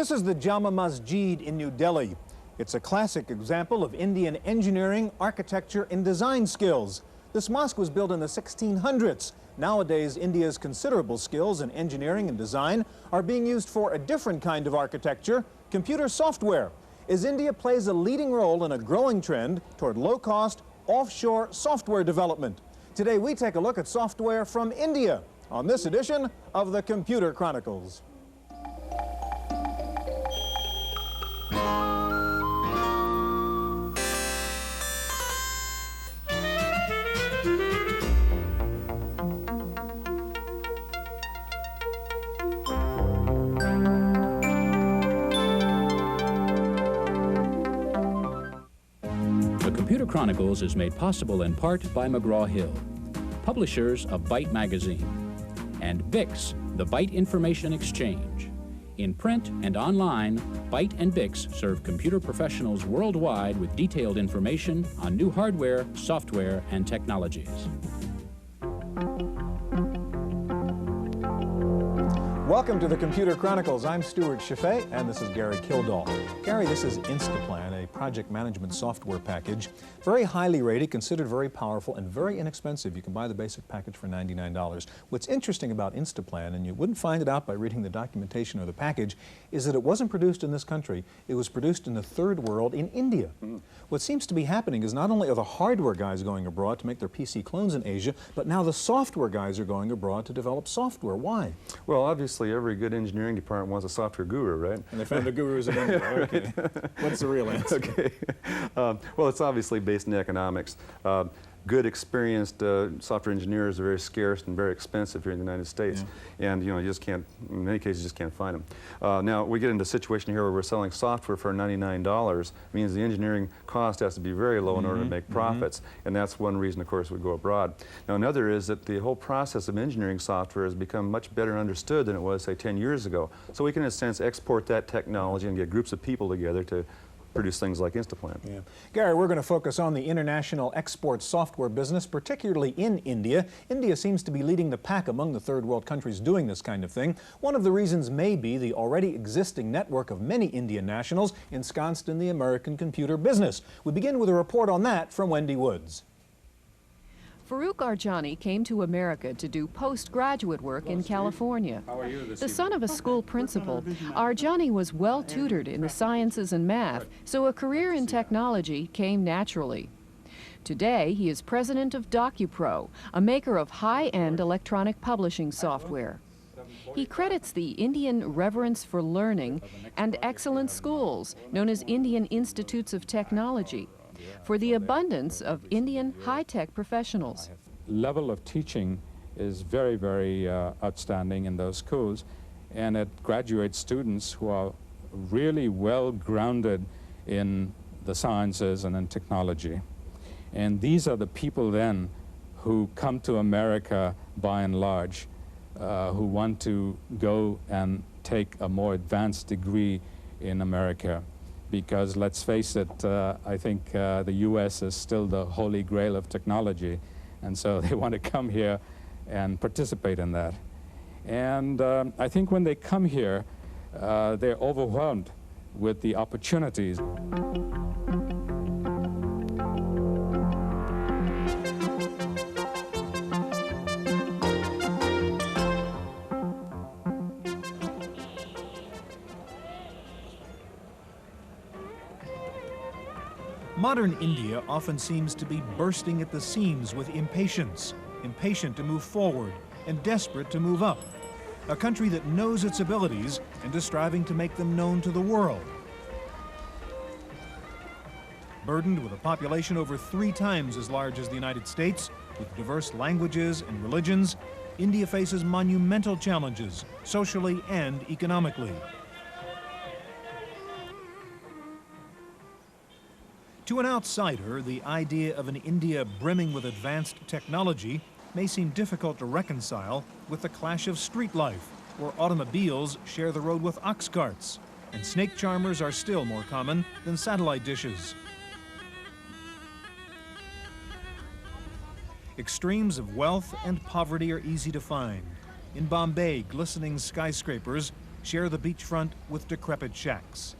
This is the Jama Masjid in New Delhi. It's a classic example of Indian engineering, architecture, and design skills. This mosque was built in the 1600s. Nowadays, India's considerable skills in engineering and design are being used for a different kind of architecture, computer software, as India plays a leading role in a growing trend toward low-cost, offshore software development. Today, we take a look at software from India on this edition of the Computer Chronicles. The Computer Chronicles is made possible in part by McGraw-Hill, publishers of Byte magazine, and BIX, the Byte Information Exchange. In print and online, Byte and BIX serve computer professionals worldwide with detailed information on new hardware, software, and technologies. Welcome to the Computer Chronicles. I'm Stuart Chaffee, and this is Gary Kildall. Gary, this is Instaplan, a project management software package. Very highly rated, considered very powerful, and very inexpensive. You can buy the basic package for $99. What's interesting about Instaplan, and you wouldn't find it out by reading the documentation or the package, is that it wasn't produced in this country. It was produced in the third world in India. What seems to be happening is not only are the hardware guys going abroad to make their PC clones in Asia, but now the software guys are going abroad to develop software. Why? Well, obviously, every good engineering department wants a software guru, right? And they found the gurus in India. Okay. What's the real answer? Okay. Well, it's obviously based in economics. Good, experienced software engineers are very scarce and very expensive here in the United States. Yeah. And, you know, you just can't, in many cases, you just can't find them. Now, we get into a situation here where we're selling software for $99. Means the engineering cost has to be very low in order to make profits. And that's one reason, of course, we go abroad. Now, another is that the whole process of engineering software has become much better understood than it was, say, 10 years ago. So we can, in a sense, export that technology and get groups of people together to produce things like Instaplan. Yeah. Gary, we're going to focus on the international export software business, particularly in India. India seems to be leading the pack among the third world countries doing this kind of thing. One of the reasons may be the already existing network of many Indian nationals ensconced in the American computer business. We begin with a report on that from Wendy Woods. Farouk Arjani came to America to do postgraduate work in California. The son of a school principal, Arjani was well tutored in the sciences and math, so a career in technology came naturally. Today, he is president of DocuPro, a maker of high-end electronic publishing software. He credits the Indian Reverence for Learning and excellent schools, known as Indian Institutes of Technology, for the abundance of Indian high-tech professionals. Level of teaching is very, very outstanding in those schools, and it graduates students who are really well grounded in the sciences and in technology. And these are the people then who come to America by and large, who want to go and take a more advanced degree in America. Because let's face it, I think the US is still the holy grail of technology, and so they want to come here and participate in that. And I think when they come here, they're overwhelmed with the opportunities. Modern India often seems to be bursting at the seams with impatience, impatient to move forward and desperate to move up. A country that knows its abilities and is striving to make them known to the world. Burdened with a population over 3 times as large as the United States, with diverse languages and religions, India faces monumental challenges, socially and economically. To an outsider, the idea of an India brimming with advanced technology may seem difficult to reconcile with the clash of street life, where automobiles share the road with ox carts, and snake charmers are still more common than satellite dishes. Extremes of wealth and poverty are easy to find. In Bombay, glistening skyscrapers share the beachfront with decrepit shacks.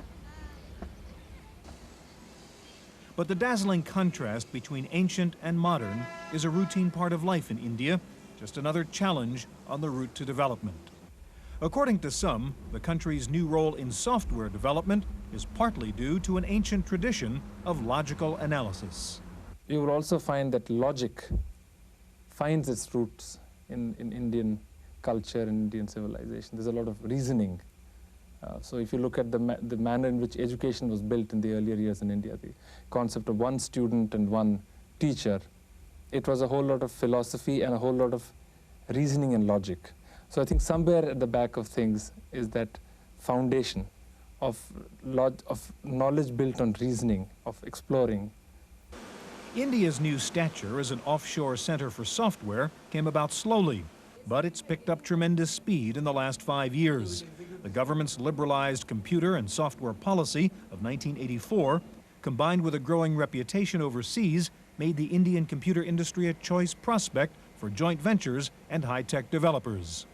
But the dazzling contrast between ancient and modern is a routine part of life in India, just another challenge on the route to development. According to some, the country's new role in software development is partly due to an ancient tradition of logical analysis. You will also find that logic finds its roots in Indian culture and Indian civilization. There's a lot of reasoning. So if you look at the manner in which education was built in the earlier years in India, the concept of one student and one teacher, it was a whole lot of philosophy and a whole lot of reasoning and logic. So I think somewhere at the back of things is that foundation of knowledge built on reasoning, of exploring. India's new stature as an offshore center for software came about slowly, but it's picked up tremendous speed in the last 5 years. The government's liberalized computer and software policy of 1984, combined with a growing reputation overseas, made the Indian computer industry a choice prospect for joint ventures and high-tech developers.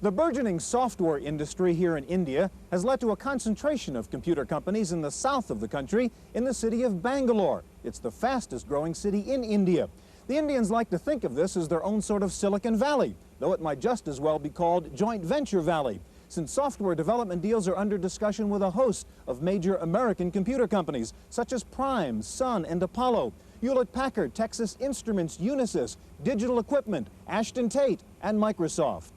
The burgeoning software industry here in India has led to a concentration of computer companies in the south of the country in the city of Bangalore. It's the fastest growing city in India. The Indians like to think of this as their own sort of Silicon Valley, though it might just as well be called Joint Venture Valley, since software development deals are under discussion with a host of major American computer companies, such as Prime, Sun, and Apollo, Hewlett-Packard, Texas Instruments, Unisys, Digital Equipment, Ashton Tate, and Microsoft.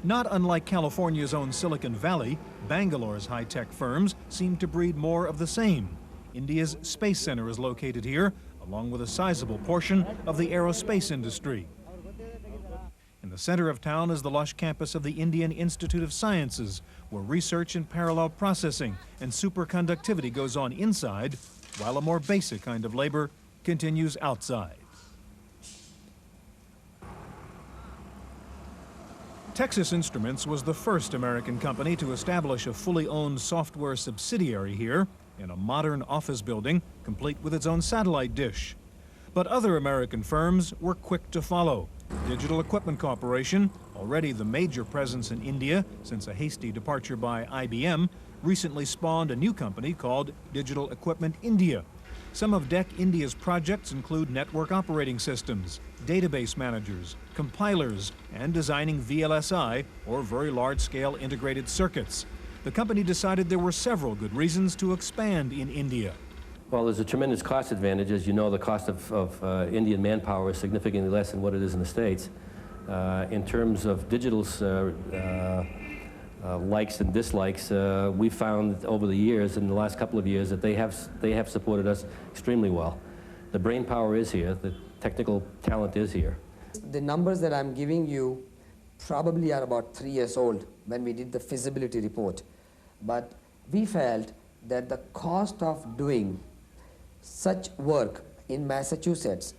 Not unlike California's own Silicon Valley, Bangalore's high-tech firms seem to breed more of the same. India's Space Center is located here, along with a sizable portion of the aerospace industry. In the center of town is the lush campus of the Indian Institute of Sciences, where research in parallel processing and superconductivity goes on inside, while a more basic kind of labor continues outside. Texas Instruments was the first American company to establish a fully owned software subsidiary here in a modern office building, complete with its own satellite dish. But other American firms were quick to follow. Digital Equipment Corporation, already the major presence in India since a hasty departure by IBM, recently spawned a new company called Digital Equipment India. Some of DEC India's projects include network operating systems, database managers, compilers, and designing VLSI, or very large-scale integrated circuits. The company decided there were several good reasons to expand in India. Well, there's a tremendous cost advantage. As you know, the cost of Indian manpower is significantly less than what it is in the States. In terms of Digital's likes and dislikes, we found over the years, in the last couple of years, that they have supported us extremely well. The brain power is here, the technical talent is here. The numbers that I'm giving you probably are about 3 years old when we did the feasibility report. But we felt that the cost of doing such work in Massachusetts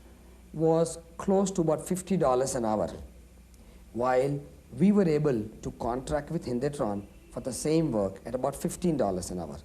was close to about $50 an hour, while we were able to contract with Hindetron for the same work at about $15 an hour.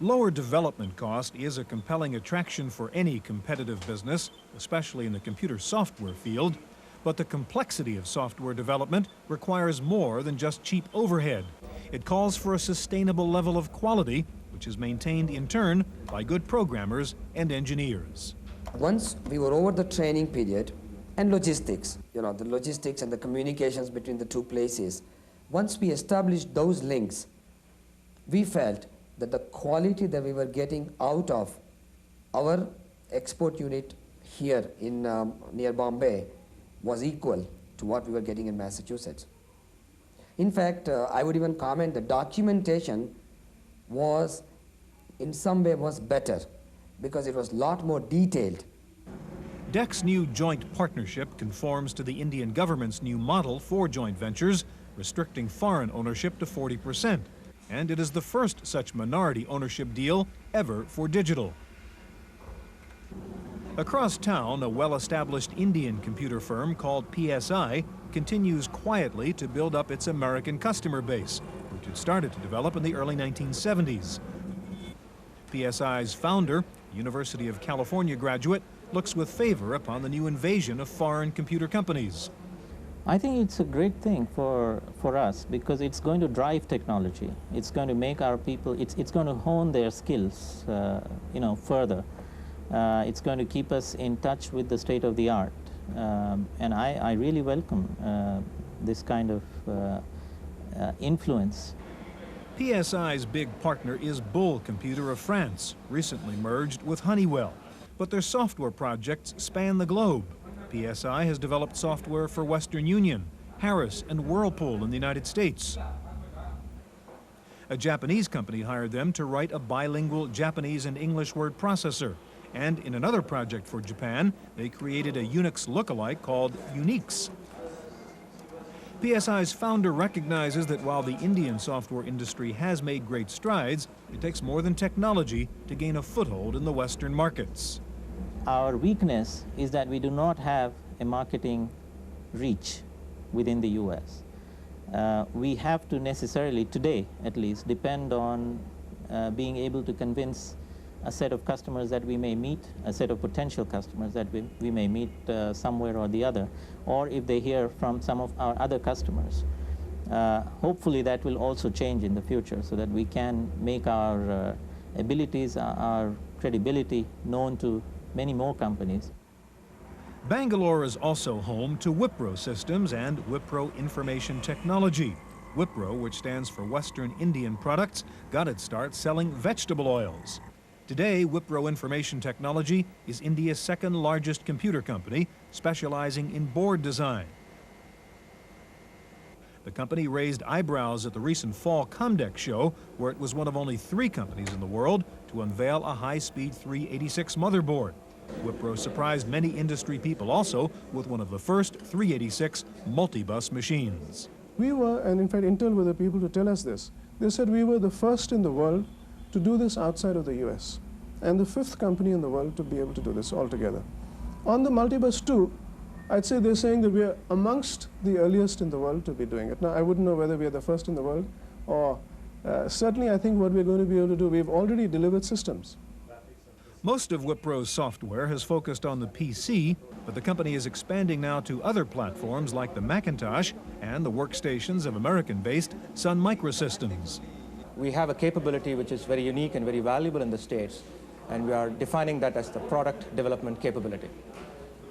Lower development cost is a compelling attraction for any competitive business, especially in the computer software field, but the complexity of software development requires more than just cheap overhead. It calls for a sustainable level of quality, which is maintained in turn by good programmers and engineers. Once we were over the training period and logistics, the logistics and the communications between the two places, once we established those links, we felt that the quality that we were getting out of our export unit here in near Bombay was equal to what we were getting in Massachusetts. In fact, I would even comment the documentation was in some way was better because it was a lot more detailed. DEC's new joint partnership conforms to the Indian government's new model for joint ventures, restricting foreign ownership to 40%. And it is the first such minority ownership deal ever for Digital. Across town, a well-established Indian computer firm called PSI continues quietly to build up its American customer base, which it started to develop in the early 1970s. PSI's founder, University of California graduate, looks with favor upon the new invasion of foreign computer companies. I think it's a great thing for us because it's going to drive technology. It's going to make our people, it's going to hone their skills, further. It's going to keep us in touch with the state of the art. And I really welcome this kind of influence. PSI's big partner is Bull Computer of France, recently merged with Honeywell. But their software projects span the globe. PSI has developed software for Western Union, Harris, and Whirlpool in the United States. A Japanese company hired them to write a bilingual Japanese and English word processor. And in another project for Japan, they created a Unix lookalike called Unix. PSI's founder recognizes that while the Indian software industry has made great strides, it takes more than technology to gain a foothold in the Western markets. Our weakness is that we do not have a marketing reach within the US. We have to necessarily, today at least, depend on being able to convince a set of customers that we may meet, a set of potential customers that we may meet somewhere or the other, or if they hear from some of our other customers. Hopefully that will also change in the future so that we can make our abilities, our credibility known to many more companies. Bangalore is also home to Wipro Systems and Wipro Information Technology. Wipro, which stands for Western Indian Products, got its start selling vegetable oils. Today, Wipro Information Technology is India's second largest computer company, specializing in board design. The company raised eyebrows at the recent Fall Comdex show, where it was one of only 3 companies in the world to unveil a high-speed 386 motherboard. Wipro surprised many industry people also with one of the first 386 multi-bus machines. We were, and in fact Intel were the people to tell us this. They said we were the first in the world to do this outside of the US, and the 5th company in the world to be able to do this altogether. On the multibus 2, I'd say they're saying that we are amongst the earliest in the world to be doing it. Now, I wouldn't know whether we are the first in the world, or certainly I think what we're going to be able to do, we've already delivered systems. Most of Wipro's software has focused on the PC, but the company is expanding now to other platforms like the Macintosh and the workstations of American-based Sun Microsystems. We have a capability which is very unique and very valuable in the States, and we are defining that as the product development capability.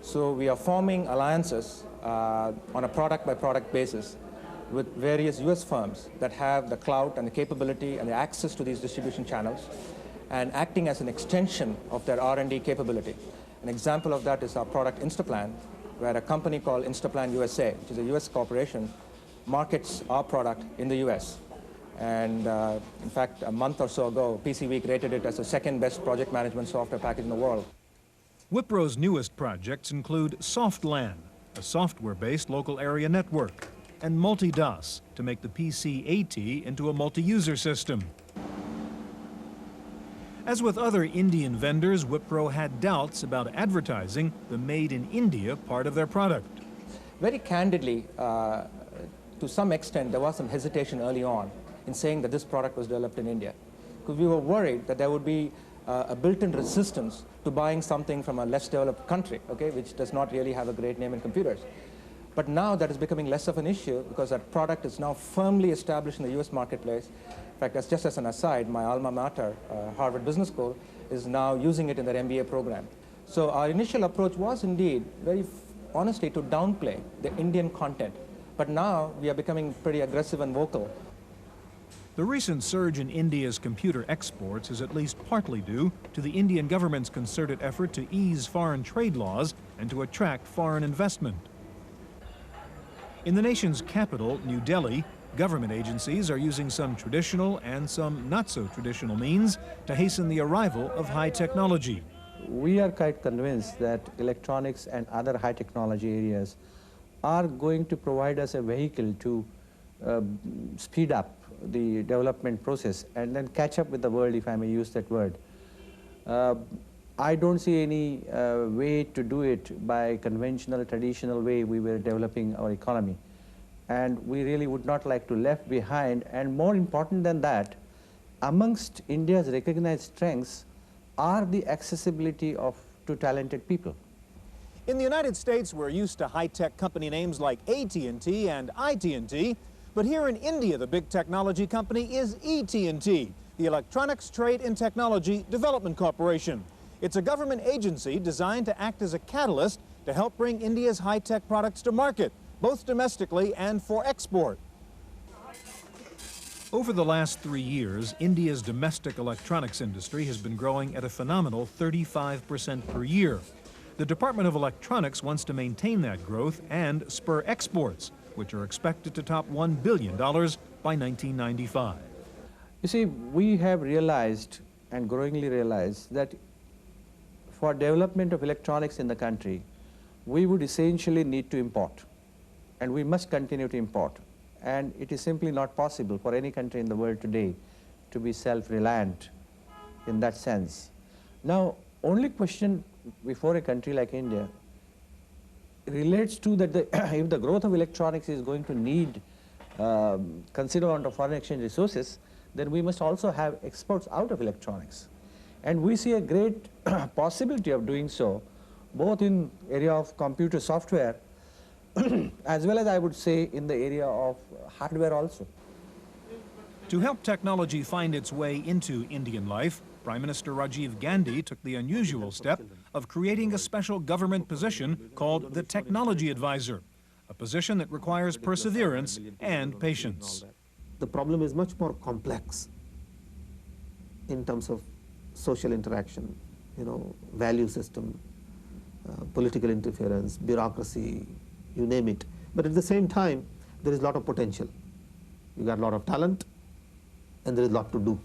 So we are forming alliances on a product-by-product basis with various US firms that have the clout and the capability and the access to these distribution channels, and acting as an extension of their R&D capability. An example of that is our product Instaplan, where a company called Instaplan USA, which is a US corporation, markets our product in the US. And in fact, a month or so ago, PC Week rated it as the 2nd best project management software package in the world. Wipro's newest projects include SoftLAN, a software-based local area network, and Multi-DOS to make the PC-AT into a multi-user system. As with other Indian vendors, Wipro had doubts about advertising the Made in India part of their product. Very candidly, to some extent, there was some hesitation early on in saying that this product was developed in India, because we were worried that there would be a built-in resistance to buying something from a less developed country, okay, which does not really have a great name in computers. But now that is becoming less of an issue because that product is now firmly established in the US marketplace. In fact, just as an aside, my alma mater, Harvard Business School, is now using it in their MBA program. So our initial approach was indeed, very honestly, to downplay the Indian content. But now we are becoming pretty aggressive and vocal. The recent surge in India's computer exports is at least partly due to the Indian government's concerted effort to ease foreign trade laws and to attract foreign investment. In the nation's capital, New Delhi, government agencies are using some traditional and some not-so-traditional means to hasten the arrival of high technology. We are quite convinced that electronics and other high technology areas are going to provide us a vehicle to speed up the development process and then catch up with the world, if I may use that word. I don't see any way to do it by conventional, traditional way we were developing our economy. And we really would not like to left behind. And more important than that, amongst India's recognized strengths are the accessibility to talented people. In the United States, we're used to high-tech company names like AT&T and IT&T, but here in India, the big technology company is ET&T, the Electronics Trade and Technology Development Corporation. It's a government agency designed to act as a catalyst to help bring India's high-tech products to market, both domestically and for export. Over the last 3 years, India's domestic electronics industry has been growing at a phenomenal 35% per year. The Department of Electronics wants to maintain that growth and spur exports, which are expected to top $1 billion by 1995. You see, we have realized and growingly realized that for development of electronics in the country, we would essentially need to import, and we must continue to import. And it is simply not possible for any country in the world today to be self-reliant in that sense. Now, only question before a country like India relates to that if the growth of electronics is going to need considerable amount of foreign exchange resources, then we must also have exports out of electronics. And we see a great possibility of doing so, both in area of computer software as well as, I would say, in the area of hardware also. To help technology find its way into Indian life, Prime Minister Rajiv Gandhi took the unusual step of creating a special government position called the Technology Advisor, a position that requires perseverance and patience. The problem is much more complex in terms of social interaction, value system, political interference, bureaucracy, you name it. But at the same time, there is a lot of potential. You got a lot of talent, and there is a lot to do.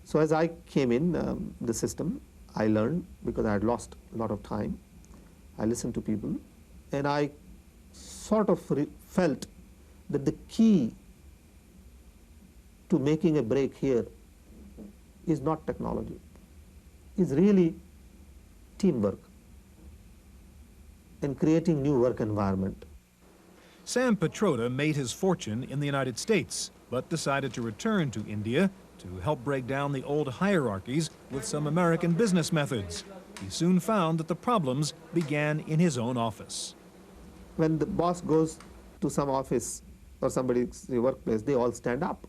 So as I came in the system, I learned, because I had lost a lot of time. I listened to people, and I sort of felt that the key to making a break here is not technology, is really teamwork and creating new work environment. Sam Petroda made his fortune in the United States, but decided to return to India to help break down the old hierarchies with some American business methods. He soon found that the problems began in his own office. When the boss goes to some office or somebody's workplace, they all stand up.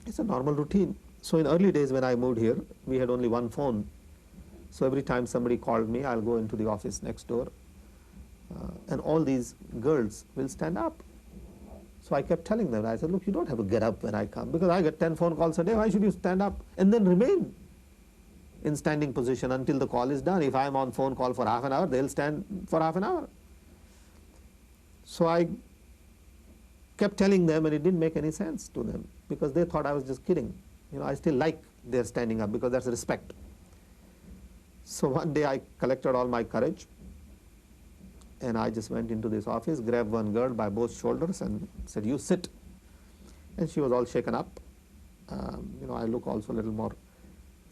It's a normal routine. So in early days when I moved here, we had only one phone. So every time somebody called me, I'll go into the office next door, and all these girls will stand up. So I kept telling them, I said, look, you don't have to get up when I come, because I get 10 phone calls a day. Why should you stand up and then remain in standing position until the call is done? If I'm on phone call for half an hour, they'll stand for half an hour. So I kept telling them, and it didn't make any sense to them, because they thought I was just kidding. I still like their standing up, because that's respect. So one day I collected all my courage, and I just went into this office, grabbed one girl by both shoulders and said, you sit. And she was all shaken up. I look also a little more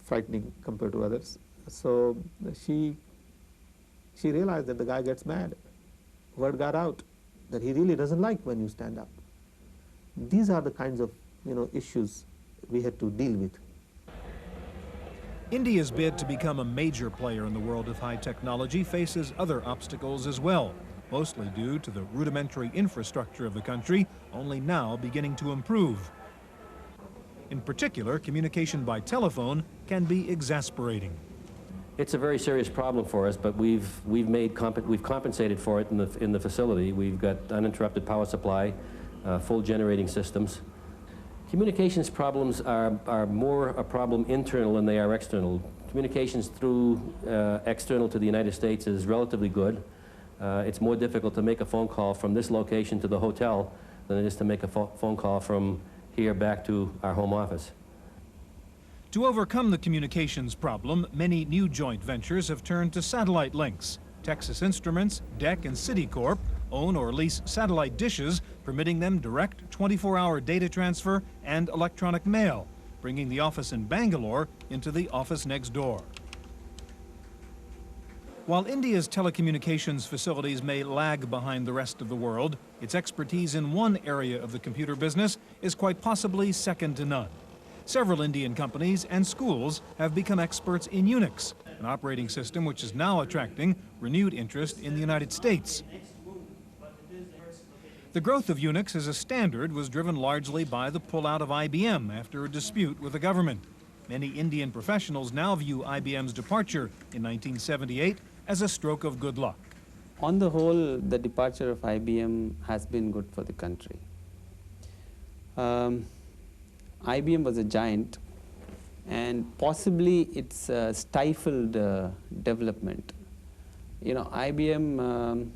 frightening compared to others. So she realized that the guy gets mad. Word got out that he really doesn't like when you stand up. These are the kinds of issues we had to deal with. India's bid to become a major player in the world of high technology faces other obstacles as well, mostly due to the rudimentary infrastructure of the country, only now beginning to improve. In particular, communication by telephone can be exasperating. It's a very serious problem for us, but we've compensated for it in the facility. We've got uninterrupted power supply, full generating systems. Communications problems are more a problem internal than they are external. Communications through external to the United States is relatively good. It's more difficult to make a phone call from this location to the hotel than it is to make a phone call from here back to our home office. To overcome the communications problem, many new joint ventures have turned to satellite links. Texas Instruments, DEC, and Citicorp own or lease satellite dishes, permitting them direct 24-hour data transfer and electronic mail, bringing the office in Bangalore into the office next door. While India's telecommunications facilities may lag behind the rest of the world, its expertise in one area of the computer business is quite possibly second to none. Several Indian companies and schools have become experts in Unix, an operating system which is now attracting renewed interest in the United States. The growth of Unix as a standard was driven largely by the pullout of IBM after a dispute with the government. Many Indian professionals now view IBM's departure in 1978 as a stroke of good luck. On the whole, the departure of IBM has been good for the country. IBM was a giant, and possibly it's stifled development. You know, IBM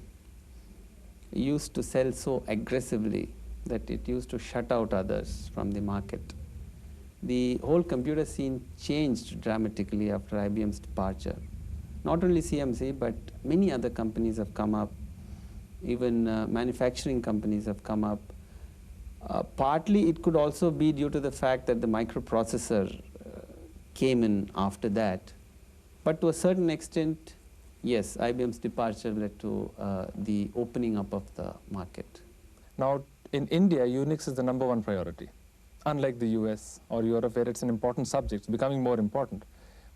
used to sell so aggressively that it used to shut out others from the market. The whole computer scene changed dramatically after IBM's departure. Not only CMC, but many other companies have come up. Even manufacturing companies have come up. Partly it could also be due to the fact that the microprocessor came in after that. But to a certain extent, yes, IBM's departure led to the opening up of the market. Now, in India, Unix is the #1 priority. Unlike the US or Europe, where it's an important subject, it's becoming more important.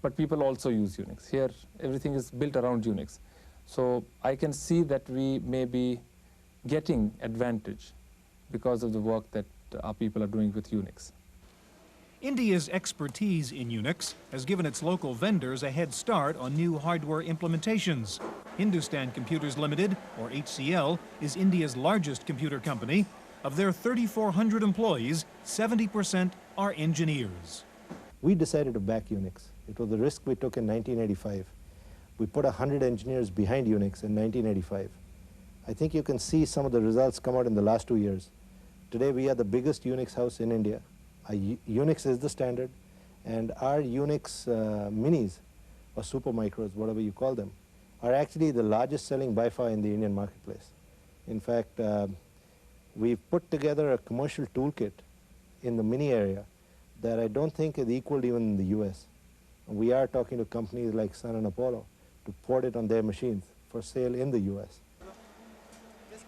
But people also use Unix. Here, everything is built around Unix. So I can see that we may be getting advantage because of the work that our people are doing with Unix. India's expertise in Unix has given its local vendors a head start on new hardware implementations. Hindustan Computers Limited, or HCL, is India's largest computer company. Of their 3,400 employees, 70% are engineers. We decided to back Unix. It was a risk we took in 1985. We put 100 engineers behind Unix in 1985. I think you can see some of the results come out in the last 2 years. Today we are the biggest Unix house in India. Unix is the standard, and our Unix minis, or super micros, whatever you call them, are actually the largest selling by far in the Indian marketplace. In fact, we've put together a commercial toolkit in the mini area that I don't think is equal even in the US. We are talking to companies like Sun and Apollo to port it on their machines for sale in the US.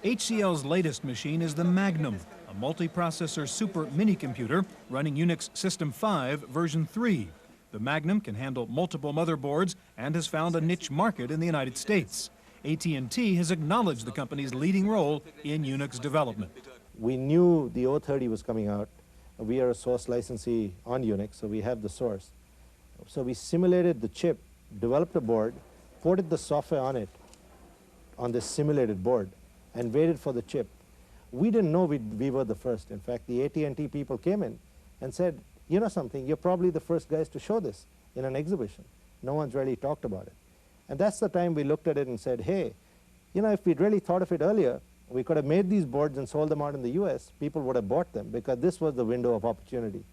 HCL's latest machine is the Magnum, a multiprocessor super mini computer running Unix System 5 version 3. The Magnum can handle multiple motherboards and has found a niche market in the United States. AT&T has acknowledged the company's leading role in Unix development. We knew the 030 was coming out. We are a source licensee on Unix, so we have the source. So we simulated the chip, developed a board, ported the software on it, on this simulated board, and waited for the chip. We didn't know we were the first. In fact, the AT&T people came in and said, you know something, you're probably the first guys to show this in an exhibition. No one's really talked about it. And that's the time we looked at it and said, hey, you know, if we'd really thought of it earlier, we could have made these boards and sold them out in the US. People would have bought them because this was the window of opportunity.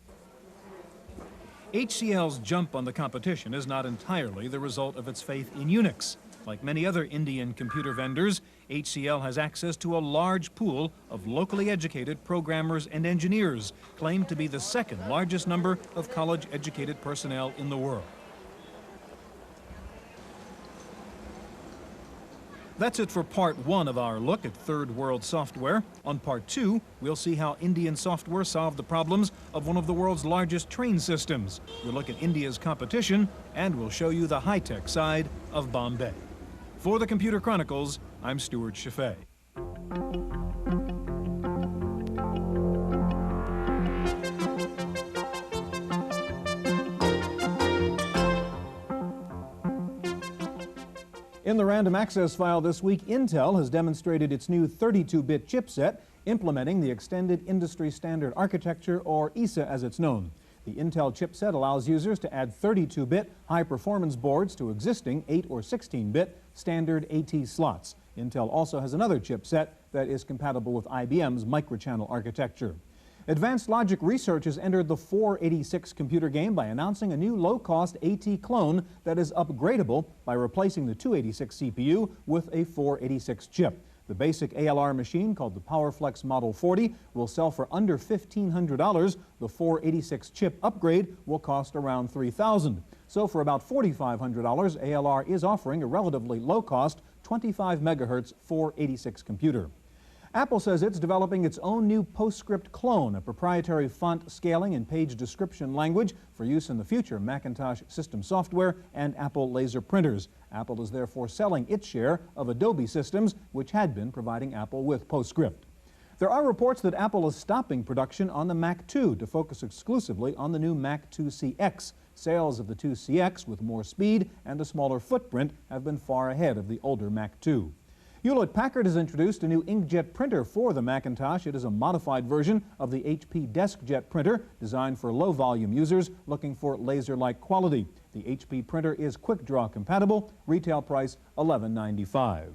HCL's jump on the competition is not entirely the result of its faith in Unix. Like many other Indian computer vendors, HCL has access to a large pool of locally educated programmers and engineers, claimed to be the second largest number of college-educated personnel in the world. That's it for part one of our look at third world software. On part two, we'll see how Indian software solved the problems of one of the world's largest train systems. We'll look at India's competition, and we'll show you the high-tech side of Bombay. For the Computer Chronicles, I'm Stuart Chaffee. In the random access file this week, Intel has demonstrated its new 32-bit chipset, implementing the Extended Industry Standard Architecture, or EISA as it's known. The Intel chipset allows users to add 32-bit high-performance boards to existing 8 or 16-bit standard AT slots. Intel also has another chipset that is compatible with IBM's microchannel architecture. Advanced Logic Research has entered the 486 computer game by announcing a new low-cost AT clone that is upgradable by replacing the 286 CPU with a 486 chip. The basic ALR machine, called the PowerFlex Model 40, will sell for under $1,500. The 486 chip upgrade will cost around $3,000. So for about $4,500, ALR is offering a relatively low-cost 25 megahertz 486 computer. Apple says it's developing its own new PostScript clone, a proprietary font scaling and page description language for use in the future Macintosh system software and Apple laser printers. Apple is therefore selling its share of Adobe Systems, which had been providing Apple with PostScript. There are reports that Apple is stopping production on the Mac 2 to focus exclusively on the new Mac 2CX. Sales of the 2CX with more speed and a smaller footprint have been far ahead of the older Mac 2. Hewlett-Packard has introduced a new inkjet printer for the Macintosh. It is a modified version of the HP DeskJet printer designed for low-volume users looking for laser-like quality. The HP printer is quick-draw compatible, retail price $11.95.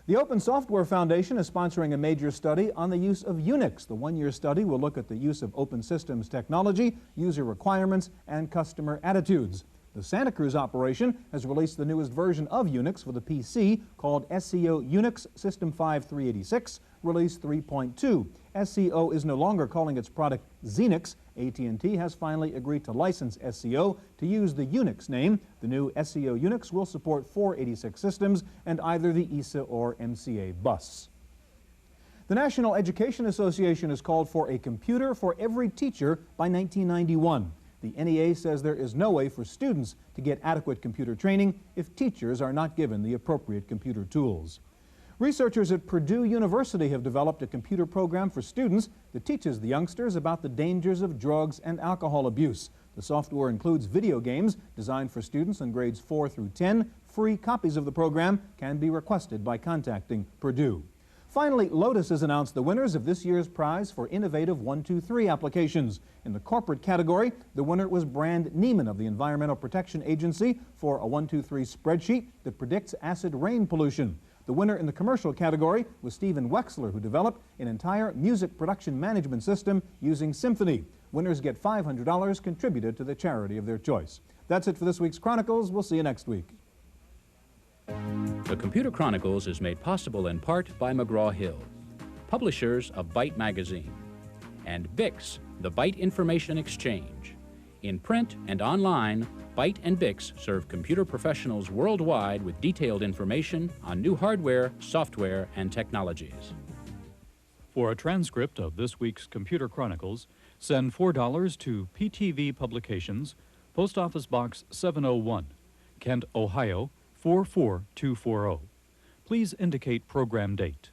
The Open Software Foundation is sponsoring a major study on the use of Unix. The one-year study will look at the use of open systems technology, user requirements, and customer attitudes. The Santa Cruz operation has released the newest version of Unix for the PC called SCO Unix System 5386, Release 3.2. SCO is no longer calling its product Xenix. AT&T has finally agreed to license SCO to use the Unix name. The new SCO Unix will support 486 systems and either the ESA or MCA bus. The National Education Association has called for a computer for every teacher by 1991. The NEA says there is no way for students to get adequate computer training if teachers are not given the appropriate computer tools. Researchers at Purdue University have developed a computer program for students that teaches the youngsters about the dangers of drugs and alcohol abuse. The software includes video games designed for students in grades 4 through 10. Free copies of the program can be requested by contacting Purdue. Finally, Lotus has announced the winners of this year's prize for innovative 1-2-3 applications. In the corporate category, the winner was Brand Neiman of the Environmental Protection Agency for a 1-2-3 spreadsheet that predicts acid rain pollution. The winner in the commercial category was Stephen Wexler, who developed an entire music production management system using Symphony. Winners get $500 contributed to the charity of their choice. That's it for this week's Chronicles. We'll see you next week. The Computer Chronicles is made possible in part by McGraw-Hill, publishers of Byte magazine, and Bix, the Byte Information Exchange. In print and online, Byte and Bix serve computer professionals worldwide with detailed information on new hardware, software, and technologies. For a transcript of this week's Computer Chronicles, send $4 to PTV Publications, Post Office Box 701, Kent, Ohio 44240. Please indicate program date.